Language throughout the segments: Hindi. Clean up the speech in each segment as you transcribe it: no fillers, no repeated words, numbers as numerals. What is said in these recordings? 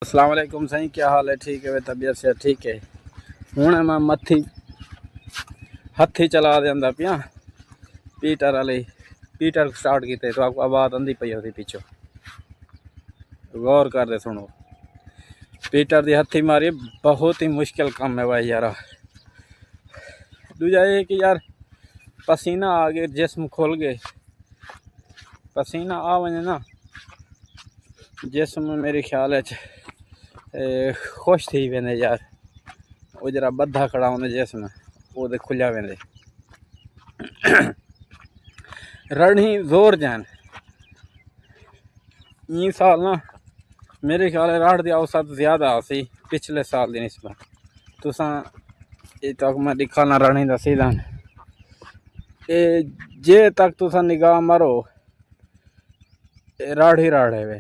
अस्सलाम वालेकुम सही, क्या हाल है? ठीक है, तबीयत से ठीक है। हूँ मैं मत्थी हथी चला देंदा पिया पीटर वाले पीटर स्टार्ट किते तो आपको आवाज़ आंदी पई होती पिछो, गौर कर दे सुनो। पीटर दी हथी मारी बहुत ही मुश्किल काम है भाई यार। दूजा ये कि यार पसीना आ गए, जिस्म खुल गए, पसीना आ वने ना जिस्म मेरे ख्याल है खुश थी वेंदे यार। वो जरा बद्धा खड़ा होंदे जिस्म वो खुलिया वेंदे रड़ी जोर जान। ई साल ना मेरे ख्याल है राड़ दी औसत ज़्यादा आसी पिछले साल की निस्बत। तुसा तक मैं दिखा ना रणी का सीजन जे तक तुसा निगाह मारो राड़ ही राड़ है वे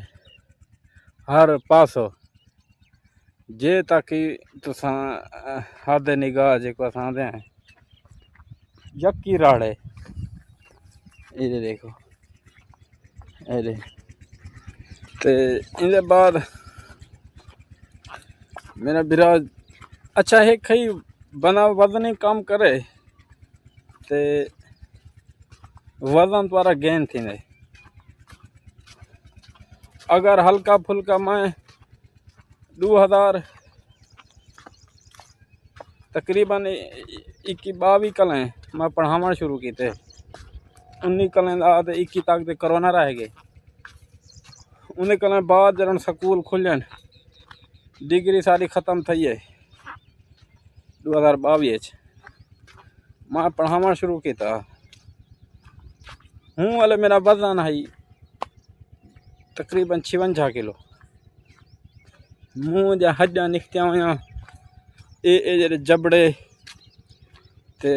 हर पासो। जे तक ही तुसा हद निगाह जो आते यकी राड़ है। ये देखो ये ते इनके बाद मेरा बिराज अच्छा है कई बना वजन काम करे ते वजन द्वारा गेन थी। अगर हल्का फुल्का मैं 2000 तकरीबन 21-22 कलें मैं पढ़ावन शुरू किए। 19 कलें बाद 21 तक तो कोरोना रह गए। उन्हें कलें बाद जन स्कूल खुलन डिग्री सारी ख़त्म थी है 2022 मैं पढ़ावन शुरू किया। हूँ वाले मेरा वजन है तकरीबन 56 किलो। मुँह जा हड्डियाँ निकतिया हुआ ये जबड़े ते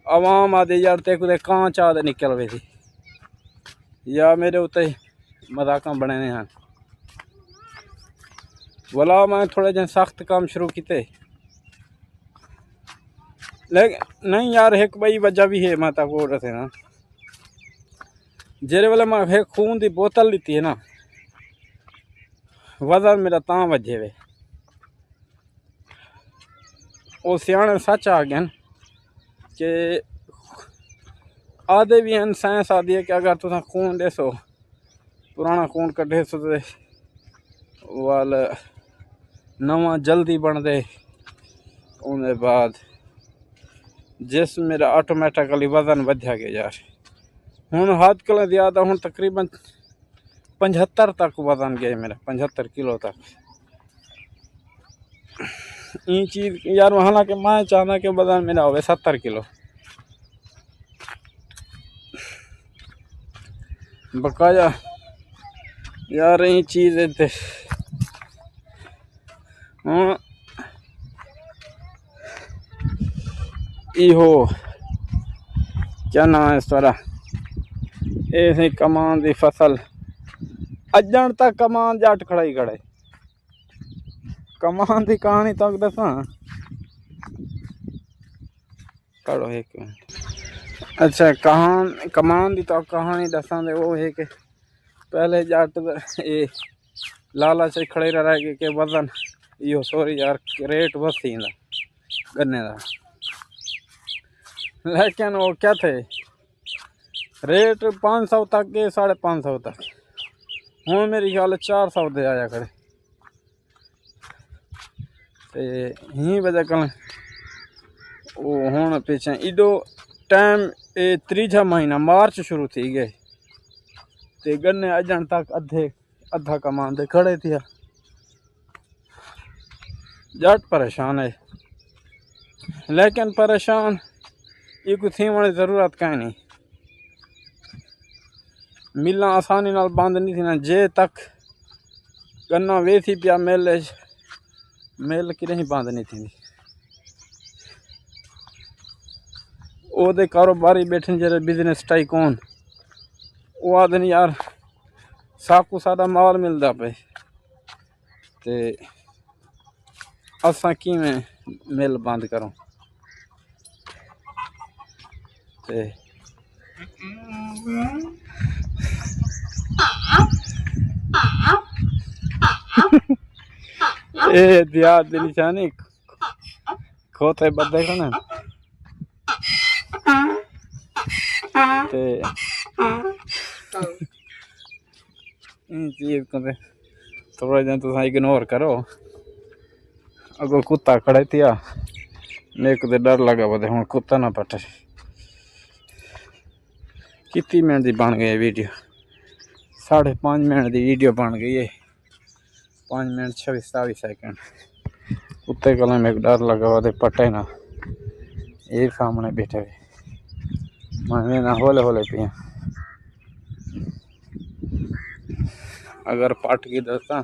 आवाम आदे यार ते कुछ कांच आदे निकल गई थी या मेरे उत्ते मजाक बने हैं। बोला मैं थोड़े दिन सख्त काम शुरू किए लेकिन नहीं यार एक बई वजह भी है। मैं तक रहे ना जेरे वाले मैं एक खून की बोतल लीती है ना वजन मेरा ता वजे वे। वो सियाने सच आ गए कि आदे भी हैं साइंस आदि है कि अगर तुम खून देसो पुराना खून कढ़े सो वाल नवा जल्दी बन दे। उनके बाद जिस मेरा ऑटोमैटिकली वजन वध्या गया यार। हूँ हद कल ज़्यादा हूँ तकरीबन 75 तक वजन गया मेरा 75 किलो तक। ये चीज़ यार हालांकि मैं चाहता कि वजन मेरा हो 70 किलो बकाया यार। ये चीज़ है हाँ इहो क्या नाम है इस तरह ऐसे कमान की फसल अजन तक कमान जट खड़ा ही खड़े। कमान की कहानी तक दसा करो एक मिनट। अच्छा कमान की तो कहानी दसा दे वो है कि पहले जट ये लालच खड़े रह गए कि वजन यो सॉरी यार रेट बस थी गन्ने का। लेकिन वो क्या थे रेट 500 तक गए 550 तक। हूँ मेरी ख्याल 400 दे आया करे ते ही वजह कल वो हूँ पिछे इडो टाइम ये 3 महीना मार्च शुरू थी गए ते गन्ने अजन तक अद्धा कमान दे खड़े थे। जट परेशान है लेकिन परेशान ये कुछ थी वाली ज़रूरत कहीं नहीं। मिलना आसानी नाल बंद नहीं थी ना जे तक गन्ना वे थी पिया मिल कि नहीं बंद नहीं थी। ओदे कारोबारी बैठे जरे बिजनेस टाइकून वो आदमी यार साकू सारा माल मिलता पे ते असा किवें मिल बंद करो ते ये दिया दी निशानी खोते बदे को ना ते इन चीज को ते थोड़ा जन तुम इग्नोर करो। अगो कुत्ता खड़े थिया मेरे को डर लगा बदे हूँ कुत्ता ना पटे। कितनी मिनट की बन गई वीडियो 5.5 मिनट की वीडियो बन गई है 5 मिनट 26-27 सेकंड। कुत्ते को मेरे को डर लगा बदे पटे ना ये सामने बैठे हुए मैं ना होले होले पिया। अगर पट की दसा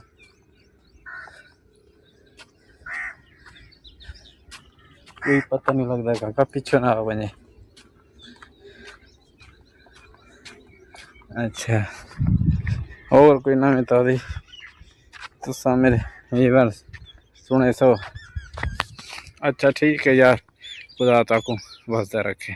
कोई पता नहीं लगता काका पीछे ना बने। अच्छा और कोई नवी ताजी तुसा मेरे वीवर सुने सो। अच्छा ठीक है यार खुदा ताकू बसता रखे।